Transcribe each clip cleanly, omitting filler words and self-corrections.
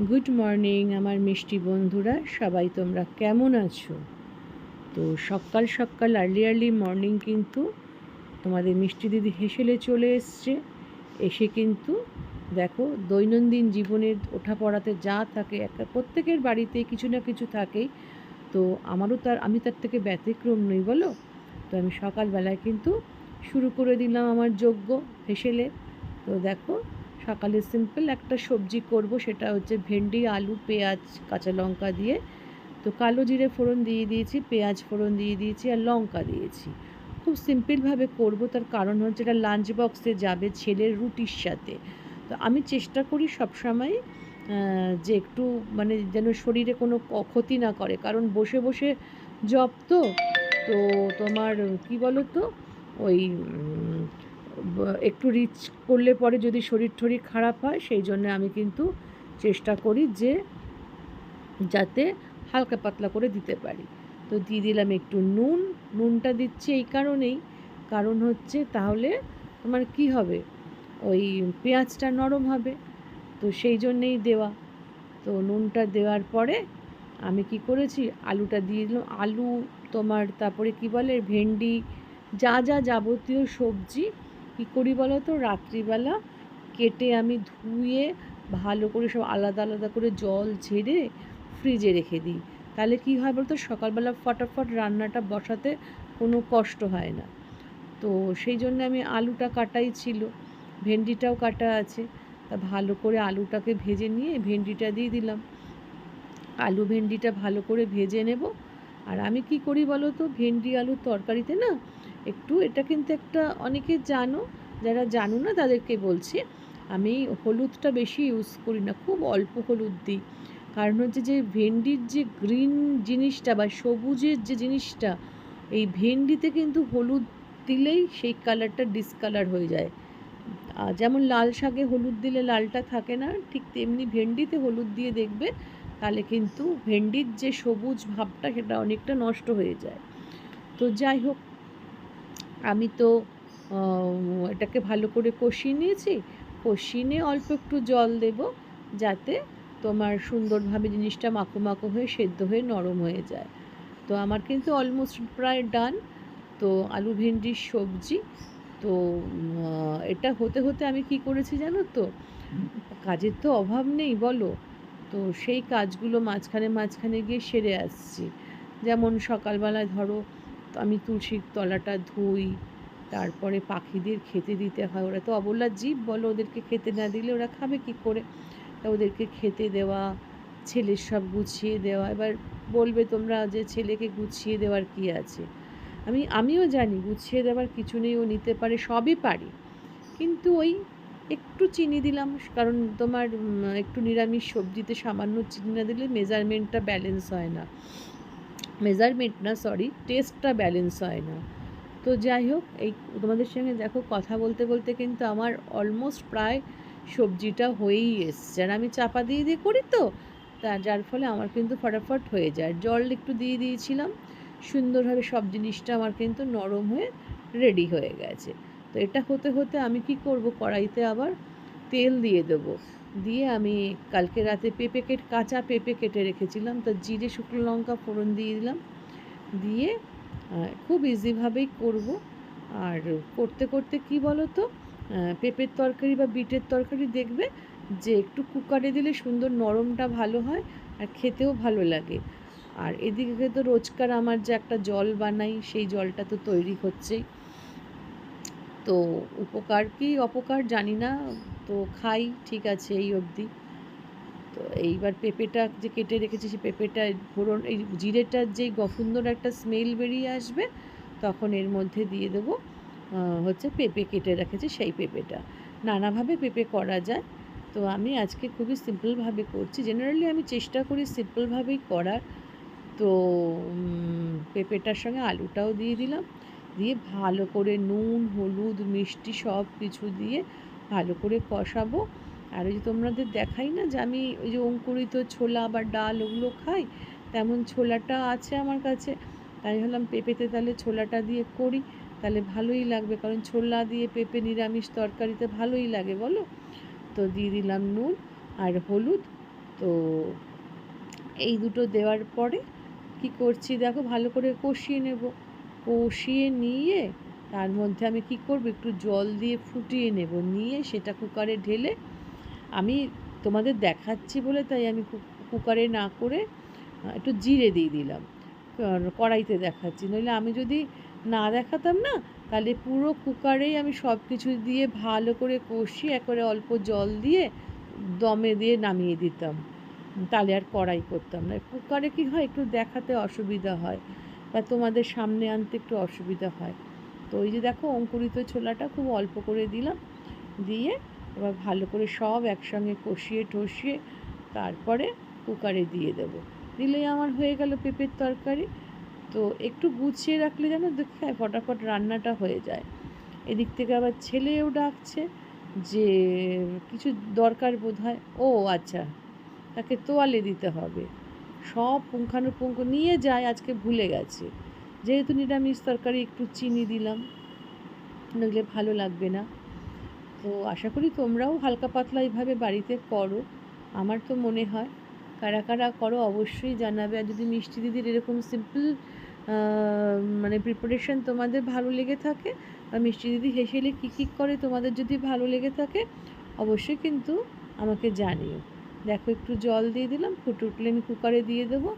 Good morning আমার মিষ্টি বন্ধুরা, সবাই তোমরা কেমন আছো? তো সকাল সকাল আর্লি মর্নিং কিন্তু তোমাদের মিষ্টি দিদি হেসেলে চলে এসছে। এসে কিন্তু দেখো, দৈনন্দিন জীবনের ওঠাপড়াতে যা থাকে, একটা প্রত্যেকের বাড়িতে কিছু না কিছু থাকেই। তো আমি তার থেকে ব্যতিক্রম নই, বলো। তো আমি সকালবেলায় কিন্তু শুরু করে দিলাম আমার যজ্ঞ হেসেলে। তো দেখো, সকালে সিম্পল একটা সবজি করব, সেটা হচ্ছে ভেন্ডি, আলু, পেঁয়াজ, কাঁচা লঙ্কা দিয়ে। তো কালো জিরে ফোড়ন দিয়ে দিয়েছি, পেঁয়াজ ফোড়ন দিয়ে দিয়েছি, আর লঙ্কা দিয়েছি। খুব সিম্পলভাবে করব, তার কারণ হচ্ছে এটা লাঞ্চ বক্সে যাবে ছেলের রুটির সাথে। তো আমি চেষ্টা করি সবসময় যে একটু মানে যেন শরীরে কোনো ক্ষতি না করে, কারণ বসে বসে জব তো। তো তোমার কি বলো তো, ওই একটু রিচ করলে পরে যদি শরীর টরীর খারাপ হয়, সেই জন্য আমি কিন্তু চেষ্টা করি যে যাতে হালকা পাতলা করে দিতে পারি। তো দিয়ে দিলাম একটু নুনটা দিচ্ছি এই কারণেই, কারণ হচ্ছে তাহলে তোমার কি হবে, ওই পেঁয়াজটা নরম হবে, তো সেই জন্যেই দেওয়া। তো নুনটা দেওয়ার পরে আমি কি করেছি, আলুটা দিয়ে দিলাম। আলু, তোমার তারপরে কি বলে ভেন্ডি, যা যা যাবতীয় সবজি কী করি বলো তো, রাত্রিবেলা কেটে আমি ধুয়ে ভালো করে সব আলাদা আলাদা করে জল ঝেড়ে ফ্রিজে রেখে দিই। তাহলে কী হয় বলতো, সকালবেলা ফটাফট রান্নাটা বসাতে কোনো কষ্ট হয় না। তো সেই জন্য আমি আলুটা কাটাই ছিল, ভেন্ডিটাও কাটা আছে। তা ভালো করে আলুটাকে ভেজে নিয়ে ভেন্ডিটা দিয়ে দিলাম। আলু ভেন্ডিটা ভালো করে ভেজে নেব। আর আমি কি করি বলো তো, ভেন্ডি আলুর তরকারিতে না একটু, এটা কিন্তু একটা, অনেকে জানো, যারা জানো না তাদেরকে বলছি, আমি হলুদটা বেশি ইউজ করি না, খুব অল্প হলুদ দিই। কারণ হচ্ছে যে ভেন্ডির যে গ্রিন জিনিসটা বা সবুজের যে জিনিসটা, এই ভেন্ডিতে কিন্তু হলুদ দিলেই সেই কালারটা ডিসকালার হয়ে যায়। যেমন লাল শাকে হলুদ দিলে লালটা থাকে না, ঠিক তেমনি ভেন্ডিতে হলুদ দিয়ে দেখবে, তাহলে কিন্তু ভেন্ডির যে সবুজ ভাবটা সেটা অনেকটা নষ্ট হয়ে যায়। তো যাই হোক, আমি তো এটাকে ভালো করে কষিয়ে নিয়েছি। কষিয়ে নিয়ে অল্প একটু জল দেব, যাতে তোমার সুন্দরভাবে জিনিসটা মাখো মাখো হয়ে সেদ্ধ হয়ে নরম হয়ে যায়। তো আমার কিন্তু অলমোস্ট প্রায় ডান। তো আলু ভেন্ডির সবজি। তো এটা হতে হতে আমি কি করেছি জানো তো, কাজের তো অভাব নেই বলো। তো সেই কাজগুলো মাঝখানে মাঝখানে গিয়ে সেরে আসছি। যেমন সকালবেলায় ধরো, আমি তুলসীর তলাটা ধুই, তারপরে পাখিদের খেতে দিতে হয়, ওরা তো অবলা জীব বলো, ওদেরকে খেতে না দিলে ওরা খাবে কি করে। তা ওদেরকে খেতে দেওয়া, ছেলের সব গুছিয়ে দেওয়া। এবার বলবে তোমরা যে ছেলেকে গুছিয়ে দেওয়ার কী আছে, আমিও জানি গুছিয়ে দেওয়ার কিছু নেই, ও নিতে পারে, সবই পারি। কিন্তু ওই একটু চিনি দিলাম, কারণ তোমার একটু নিরামিষ সবজিতে সামান্য চিনি না দিলে মেজারমেন্টটা ব্যালেন্স হয় না, টেস্টটা ব্যালেন্স হয় না। তো যাই হোক, এই তোমাদের সঙ্গে দেখো কথা বলতে বলতে কিন্তু আমার অলমোস্ট প্রায় সবজিটা হয়েই এসছে। আর আমি চাপা দিয়ে দিয়ে করি তো, যার ফলে আমার কিন্তু ফটাফট হয়ে যায়। জল একটু দিয়ে দিয়েছিলাম, সুন্দরভাবে সব জিনিসটা আমার কিন্তু নরম হয়ে রেডি হয়ে গেছে। তো এটা হতে হতে আমি কি করব, কড়াইতে আবার তেল দিয়ে দেবো। দিয়ে আমি কালকে রাতে কাঁচা পেঁপে কেটে রেখেছিলাম, তো জিরে শুকনো লঙ্কা ফোড়ন দিয়ে দিলাম। দিয়ে খুব ইজিভাবেই করব। আর করতে করতে কি বলো তো, পেঁপের তরকারি বা বিটের তরকারি দেখবে যে একটু কুকারে দিলে সুন্দর নরমটা ভালো হয়, আর খেতেও ভালো লাগে। আর এদিকে তো রোজকার আমার যে একটা জল বানাই, সেই জলটা তো তৈরি হচ্ছেই। তো উপকার কি অপকার জানি না, তো খাই, ঠিক আছে এই অবধি। তো এইবার পেঁপেটা যে কেটে রেখেছি, সেই পেঁপেটা ফোড়ন, এই জিরেটার যেই সুন্দর একটা স্মেল বেরিয়ে আসবে, তখন এর মধ্যে দিয়ে দেবো হচ্ছে পেঁপে কেটে রেখেছি, সেই পেঁপেটা। নানাভাবে পেঁপে করা যায়, তো আমি আজকে খুবই সিম্পলভাবে করছি। জেনারেলি আমি চেষ্টা করি সিম্পলভাবেই করার। তো পেঁপেটার সঙ্গে আলুটাও দিয়ে দিলাম, দিয়ে ভালো করে নুন হলুদ মিষ্টি সব কিছু দিয়ে ভালো করে কষাবো। আর ওই যে তোমাদের দেখাই না যে আমি ওই যে অঙ্কুরিত ছোলা বা ডাল ওগুলো খাই, তেমন ছোলাটা আছে আমার কাছে। তাই ভাবলাম পেঁপেতে তাহলে ছোলাটা দিয়ে করি, তাহলে ভালোই লাগবে, কারণ ছোলা দিয়ে পেঁপে নিরামিষ তরকারিতে ভালোই লাগে বলো। তো দিয়ে দিলাম নুন আর হলুদ। তো এই দুটো দেওয়ার পরে কি করছি দেখো, ভালো করে কষিয়ে নেব। কষিয়ে নিয়ে তার মধ্যে আমি কি করব, একটু জল দিয়ে ফুটিয়ে নেব, নিয়ে সেটা কুকারে ঢেলে, আমি তোমাদের দেখাচ্ছি বলে তাই আমি কুকারে না করে একটু জিরে দিয়ে দিলাম, কড়াইতে দেখাচ্ছি। নইলে আমি যদি না দেখাতাম না, তাহলে পুরো কুকারেই আমি সব কিছু দিয়ে ভালো করে কষিয়ে একবারে অল্প জল দিয়ে দমে দিয়ে নামিয়ে দিতাম, তাহলে আর কড়াই করতাম না। কুকারে কি হয়, একটু দেখাতে অসুবিধা হয় বা তোমাদের সামনে আনতে একটু অসুবিধা হয়। তো ওই যে দেখো, অঙ্কুরিত ছোলাটা খুব অল্প করে দিলাম, দিয়ে এবার ভালো করে সব একসঙ্গে কষিয়ে টষিয়ে তারপরে কুকারে দিয়ে দেবো। দিলেই আমার হয়ে গেল পেঁপের তরকারি। তো একটু গুছিয়ে রাখলে যেন দেখে ফটাফট রান্নাটা হয়ে যায়। এদিক থেকে আবার ছেলেও ডাকছে যে কিছু দরকার বোধ হয়, ও আচ্ছা, তাকে তোয়ালে দিতে হবে। সব পুঙ্খানুপুঙ্খ নিয়ে যায়, আজকে ভুলে গেছে। যেহেতু নিরামিষ তরকারি একটু চিনি দিলাম, নইলে ভালো লাগবে না। তো আশা করি তোমরাও হালকা পাতলা এইভাবে বাড়িতে করো। আমার তো মনে হয় কারা কারা করো অবশ্যই জানাবে। আর যদি মিষ্টি দিদির এরকম সিম্পল মানে প্রিপারেশন তোমাদের ভালো লেগে থাকে, বা মিষ্টি দিদি হেসেলে কী কী করে তোমাদের যদি ভালো লেগে থাকে, অবশ্যই কিন্তু আমাকে জানিও। দেখো, একটু জল দিয়ে দিলাম, ফুটে উঠলে আমি কুকারে দিয়ে দেবো।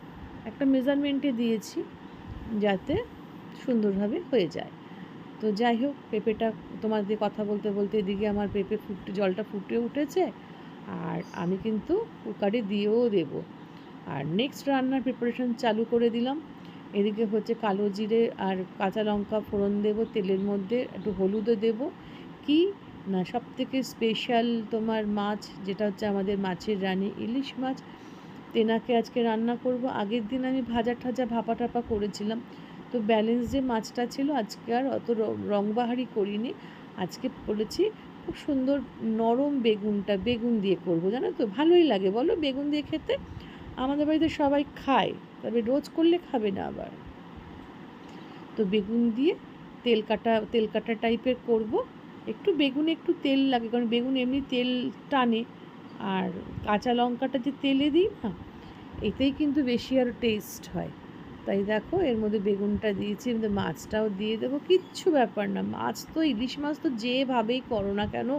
একটা মেজারমেন্টে দিয়েছি যাতে সুন্দরভাবে হয়ে যায়। তো যাই হোক, পেঁপেটা তোমার দিয়ে কথা বলতে বলতে এদিকে আমার পেঁপে জলটা ফুটে উঠেছে, আর আমি কিন্তু কুকারে দিয়েও দেবো। আর নেক্সট রান্নার প্রিপারেশন চালু করে দিলাম। এদিকে হচ্ছে কালো জিরে আর কাঁচা লঙ্কা ফোড়ন দেবো তেলের মধ্যে, একটু হলুদও দেবো। কি না, সবথেকে স্পেশাল তোমার মাছ, যেটা হচ্ছে আমাদের মাছের রানী ইলিশ মাছ, তেনাকে আজকে রান্না করব। আগের দিন আমি ভাজা ঠাজা ভাপা টাপা করেছিলাম, তো ব্যালেন্স যে মাছটা ছিল আজকে আর অত রংবাহারি করিনি। আজকে বলেছি খুব সুন্দর নরম বেগুন দিয়ে করব, জানো তো ভালোই লাগে বলো বেগুন দিয়ে খেতে। আমাদের বাড়িতে সবাই খায়, তবে রোজ করলে খাবে না আবার। তো বেগুন দিয়ে তেল কাটা টাইপের করব। একটু বেগুনে একটু তেল লাগে, কারণ বেগুন এমনি তেল টানে, আর কাঁচা লঙ্কাটা যে তেলে দিই না, এতেই কিন্তু বেশি আরও টেস্ট হয়। তাই দেখো, এর মধ্যে বেগুনটা দিয়েছি, এর মধ্যে মাছটাও দিয়ে দেবো, কিচ্ছু ব্যাপার না। মাছ তো ইলিশ মাছ তো যেভাবেই করো না কেন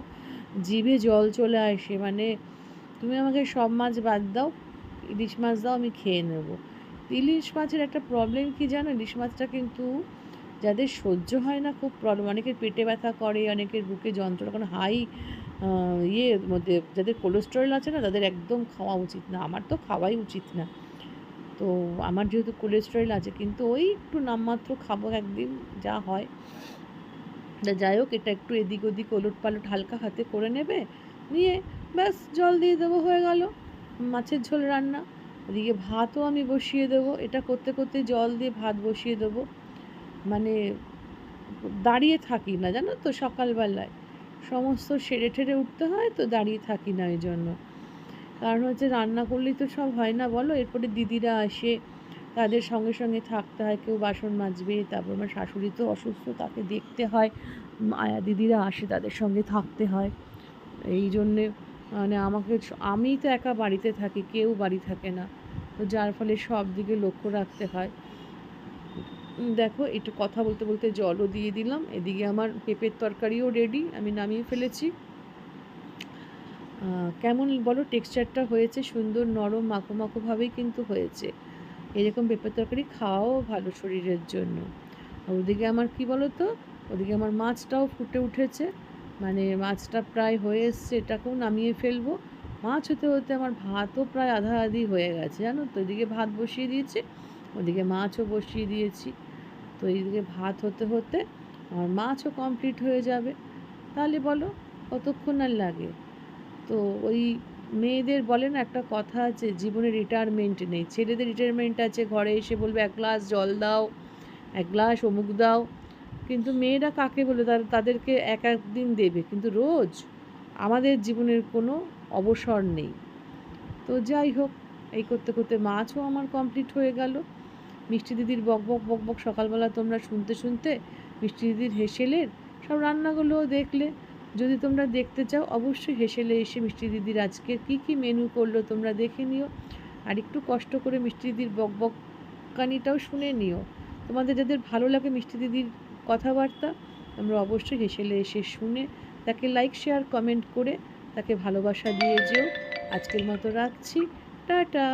জিভে জল চলে আসে, মানে তুমি আমাকে সব মাছ বাদ দাও, ইলিশ মাছ দাও, আমি খেয়ে নেব। ইলিশ মাছের একটা প্রবলেম কি জানো, ইলিশ মাছটা কিন্তু যাদের সহ্য হয় না খুব প্রবলেম, অনেকের পেটে ব্যথা করে, অনেকের বুকে যন্ত্রণা, কারণ হাই ইয়ের মধ্যে যাদের কোলেস্টেরল আছে না, তাদের একদম খাওয়া উচিত না। আমার তো খাওয়াই উচিত না। তো আমার যেহেতু কোলেস্টেরল আছে, কিন্তু ওই একটু নামমাত্র খাবো একদিন, যা হয়। যাই হোক, এটা একটু এদিক ওদিক ওলট পালট হালকা হাতে করে নেবে, নিয়ে ব্যাস জল দিয়ে দেবো, হয়ে গেল মাছের ঝোল রান্না। ওদিকে ভাতও আমি বসিয়ে দেবো, এটা করতে করতে জল দিয়ে ভাত বসিয়ে দেবো। মানে দাঁড়িয়ে থাকি না, জানো তো, সকালবেলায় সমস্ত সেরে ঠেরে উঠতে হয়, তো দাঁড়িয়ে থাকি না ওই জন্য। কারণ হচ্ছে রান্না করলেই তো সব হয় না বলো, এরপরে দিদিরা আসে, তাদের সঙ্গে সঙ্গে থাকতে হয়, কেউ বাসন মাজবে, তারপর আমার শাশুড়ি তো অসুস্থ, তাকে দেখতে হয়, আয়া দিদিরা আসে, তাদের সঙ্গে থাকতে হয়। এই জন্যে মানে আমি তো একা বাড়িতে থাকি, কেউ বাড়ি থাকে না, তো যার ফলে সব দিকে লক্ষ্য রাখতে হয়। দেখো, একটু কথা বলতে বলতে জলও দিয়ে দিলাম, এদিকে আমার পেঁপের তরকারিও রেডি, আমি নামিয়ে ফেলেছি। কেমন বলো টেক্সচারটা হয়েছে, সুন্দর নরম মাখো মাখোভাবেই কিন্তু হয়েছে। এরকম পেঁপের তরকারি খাওয়াও ভালো শরীরের জন্য। আর ওদিকে আমার কি বলো তো, ওদিকে আমার মাছটাও ফুটে উঠেছে, মানে মাছটা প্রায় হয়ে এসছে, এটাকেও নামিয়ে ফেলবো। মাছ হতে হতে আমার ভাতও প্রায় আধা আধি হয়ে গেছে, জানো তো। এদিকে ভাত বসিয়ে দিয়েছি, ওদিকে মাছও বসিয়ে দিয়েছি। তো এইদিকে ভাত হতে হতে আমার মাছও কমপ্লিট হয়ে যাবে। তাহলে বলো কতক্ষণ আর লাগে। তো ওই মেয়েদের বলে না একটা কথা আছে, জীবনে রিটায়ারমেন্ট নেই। ছেলেদের রিটায়ারমেন্ট আছে, ঘরে এসে বলবে এক গ্লাস জল দাও, এক গ্লাস অমুক দাও, কিন্তু মেয়েরা কাকে বলে, তাদেরকে এক একদিন দেবে, কিন্তু রোজ আমাদের জীবনের কোনো অবসর নেই। তো যাই হোক, এই করতে করতে মাছও আমার কমপ্লিট হয়ে গেল। মিষ্টি দিদির বক বক সকালবেলা তোমরা শুনতে শুনতে মিষ্টি দিদির হেসেলের সব রান্নাগুলোও দেখলে। যদি তোমরা দেখতে চাও অবশ্যই হেসেলে এসে মিষ্টি দিদির আজকে কী মেনু করলো তোমরা দেখে নিও, আর একটু কষ্ট করে মিষ্টি দিদির বকবকানিটাও শুনে নিও। তোমাদের যাদের ভালো লাগে মিষ্টি দিদির কথাবার্তা, তোমরা অবশ্যই হেসেলে এসে শুনে তাকে লাইক শেয়ার কমেন্ট করে তাকে ভালোবাসা দিয়ে যেও। আজকের মতো রাখছি, টাটা।